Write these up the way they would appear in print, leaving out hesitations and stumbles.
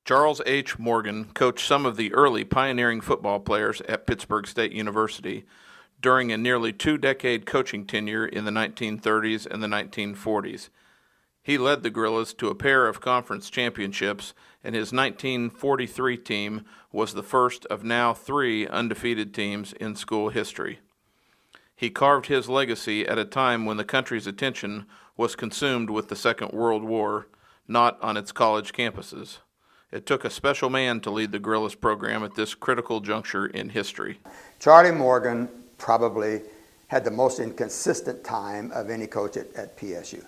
Charles H. Morgan coached some of the early pioneering football players at Pittsburg State University during a nearly two-decade coaching tenure in the 1930s and the 1940s. He led the Gorillas to a pair of conference championships, and his 1943 team was the first of now three undefeated teams in school history. He carved his legacy at a time when the country's attention was consumed with the Second World War, not on its college campuses. It took a special man to lead the Gorillas program at this critical juncture in history. Charlie Morgan probably had the most inconsistent time of any coach at PSU.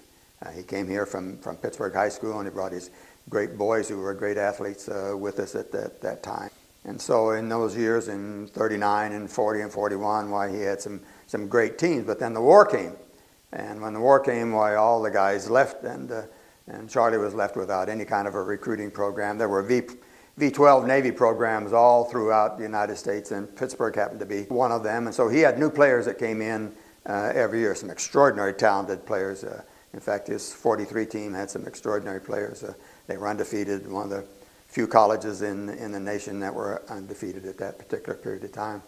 He came here from Pittsburgh High School, and he brought his great boys who were great athletes with us at that time. And so in those years, in 39 and 40 and 41, why he had some great teams. But then the war came. And when the war came, why all the guys left, and Charlie was left without any kind of a recruiting program. There were V-12 Navy programs all throughout the United States, and Pittsburgh happened to be one of them. And so he had new players that came in every year, some extraordinary talented players. In fact, his 43 team had some extraordinary players. They were undefeated, one of the few colleges in the nation that were undefeated at that particular period of time.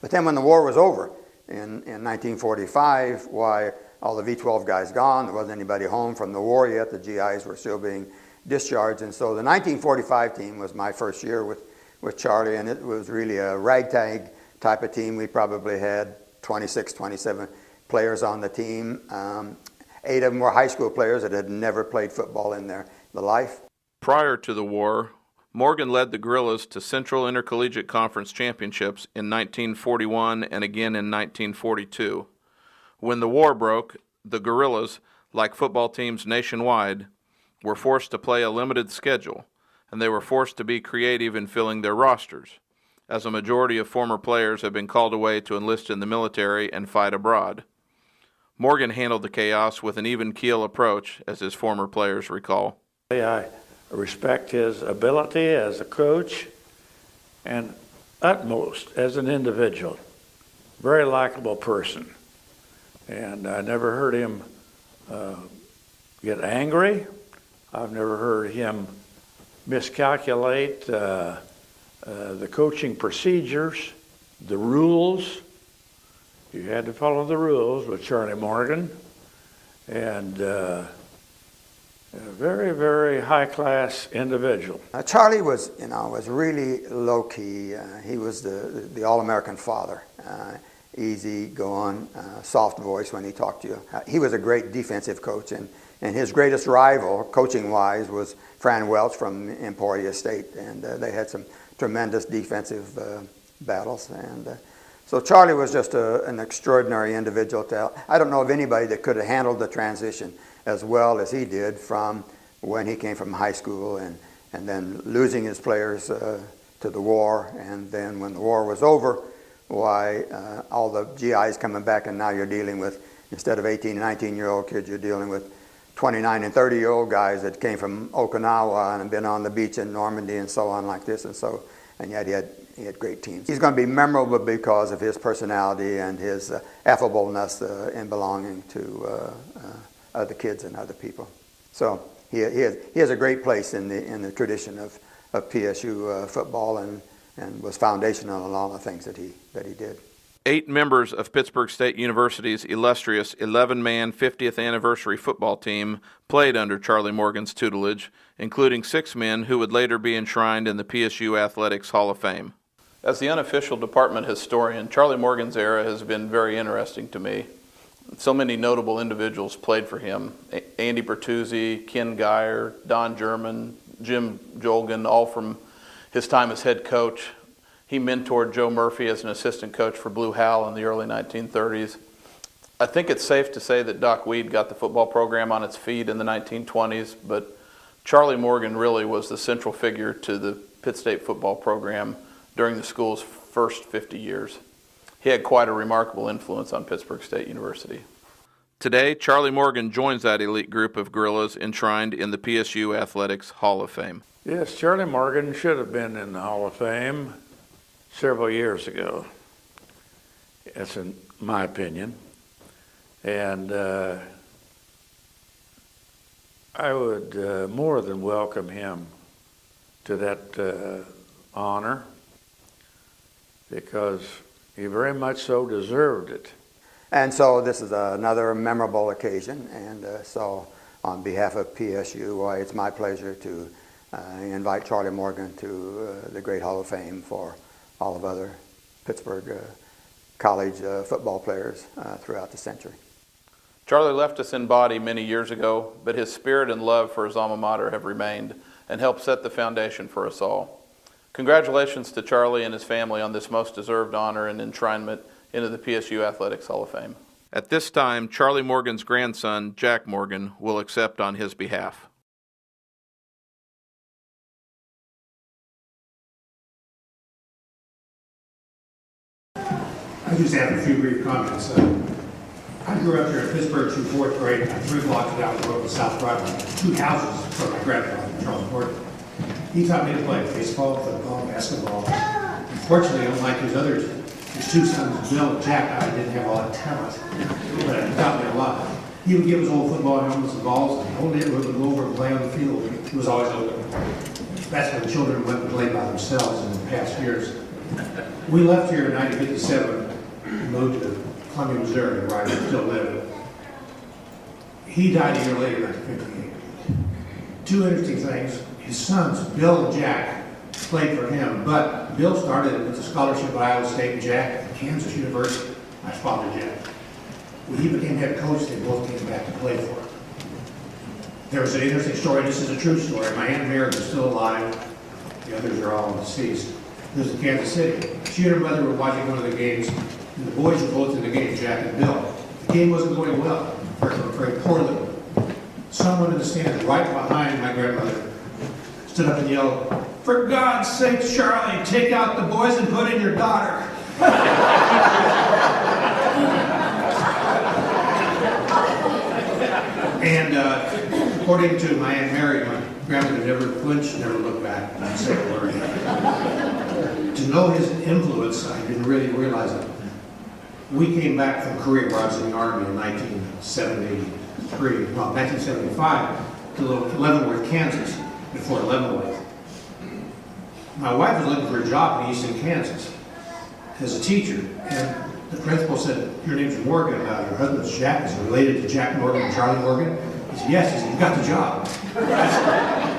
But then when the war was over in 1945, why all the V-12 guys gone, there wasn't anybody home from the war yet, the GIs were still being discharged, and so the 1945 team was my first year with Charlie, and it was really a ragtag type of team. We probably had 26, 27 players on the team. 8 of them were high school players that had never played football in their life. Prior to the war, Morgan led the Gorillas to Central Intercollegiate Conference championships in 1941 and again in 1942. When the war broke, the Gorillas, like football teams nationwide, were forced to play a limited schedule, and they were forced to be creative in filling their rosters, as a majority of former players have been called away to enlist in the military and fight abroad. Morgan handled the chaos with an even-keel approach, as his former players recall. I respect his ability as a coach and utmost as an individual. Very likable person. And I never heard him get angry. I've never heard him miscalculate the coaching procedures, the rules. You had to follow the rules with Charlie Morgan. And a very, very high-class individual. Charlie was really low-key. He was the all-American father. Easy going, soft voice when he talked to you. He was a great defensive coach, and his greatest rival, coaching-wise, was Fran Welch from Emporia State, and they had some tremendous defensive battles. And so Charlie was just an extraordinary individual. I don't know of anybody that could have handled the transition as well as he did from when he came from high school and then losing his players to the war, and then when the war was over, why all the GIs coming back, and now you're dealing with, instead of 18 and 19-year-old kids, you're dealing with 29 and 30-year-old guys that came from Okinawa and have been on the beach in Normandy and so on like this, and yet he had great teams. He's going to be memorable because of his personality and his affableness in belonging to other kids and other people. So he has a great place in the tradition of PSU football, and was foundational in all the things that he did. 8 members of Pittsburg State University's illustrious 11-man 50th anniversary football team played under Charlie Morgan's tutelage, including 6 men who would later be enshrined in the PSU Athletics Hall of Fame. As the unofficial department historian, Charlie Morgan's era has been very interesting to me. So many notable individuals played for him. Andy Bertuzzi, Ken Geyer, Don German, Jim Jolgan, all from his time as head coach. He mentored Joe Murphy as an assistant coach for Blue Hal in the early 1930s. I think it's safe to say that Doc Weed got the football program on its feet in the 1920s, but Charlie Morgan really was the central figure to the Pitt State football program during the school's first 50 years. He had quite a remarkable influence on Pittsburg State University. Today, Charlie Morgan joins that elite group of Gorillas enshrined in the PSU Athletics Hall of Fame. Yes, Charlie Morgan should have been in the Hall of Fame several years ago. That's in my opinion. And I would more than welcome him to that honor because he very much so deserved it. And so this is another memorable occasion, and so on behalf of PSU, why it's my pleasure to invite Charlie Morgan to the Great Hall of Fame for all of other Pittsburgh college football players throughout the century. Charlie left us in body many years ago, but his spirit and love for his alma mater have remained and helped set the foundation for us all. Congratulations to Charlie and his family on this most deserved honor and enshrinement into the PSU Athletics Hall of Fame. At this time, Charlie Morgan's grandson, Jack Morgan, will accept on his behalf. I just have a few brief comments. I grew up here in Pittsburgh through fourth grade, 3 blocks down the road in South Broadway, 2 houses from my grandfather, Charles Morgan. He taught me to play baseball, football, basketball. Unfortunately, unlike his two sons, Bill and Jack, I didn't have all that talent, but he taught me a lot. He would give us old football helmets and balls, and the whole neighborhood would go over and play on the field. It was always open. That's when children went and played by themselves in the past years. We left here in 1957 and moved to Columbia, Missouri, where I still live. He died a year later in 1958. 2 interesting things. His sons, Bill and Jack, played for him, but Bill started with a scholarship at Iowa State and Jack at Kansas University. My father, Jack. When he became head coach, they both came back to play for him. There was an interesting story. This is a true story. My Aunt Mary was still alive. The others are all deceased. This was in Kansas City. She and her mother were watching one of the games, and the boys were both in the game, Jack and Bill. The game wasn't going well, very poorly. Someone in the stands right behind my grandmother stood up and yelled, "For God's sake, Charlie, take out the boys and put in your daughter." And according to my Aunt Mary, my grandmother never flinched, never looked back, not say a word. To know his influence, I didn't really realize it. We came back from Korea, where I was in the Army in 1975, to Leavenworth, Kansas, before Leavenworth. My wife was looking for a job in Easton, Kansas, as a teacher, and the principal said, "Your name's Morgan, your husband's Jack, is he related to Jack Morgan and Charlie Morgan?" He said, "Yes." He said, "You got the job."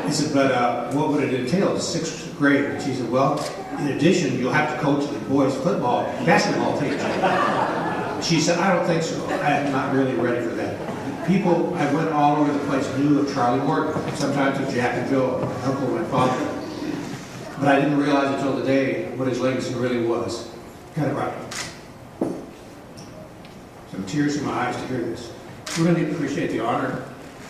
He said, "But what would it entail?" It's 6th grade. And she said, "Well, in addition, you'll have to coach the boys' basketball team." She said, "I don't think so. I'm not really ready for that." People, I went all over the place, knew of Charlie Morgan, sometimes of Jack and Bill, my uncle and my father. But I didn't realize until the day what his legacy really was. Kind of right. Some tears in my eyes to hear this. We really appreciate the honor.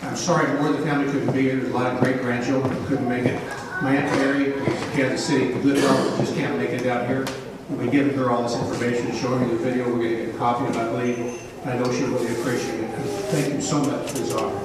I'm sorry more of the family couldn't be here. There's a lot of great-grandchildren who couldn't make it. My Aunt Mary, Kansas City, good girl, just can't make it down here. We'll be giving her all this information, showing her the video. We're going to get a copy of it, I believe. I know she'll really appreciate it. Thank you so much for this honor.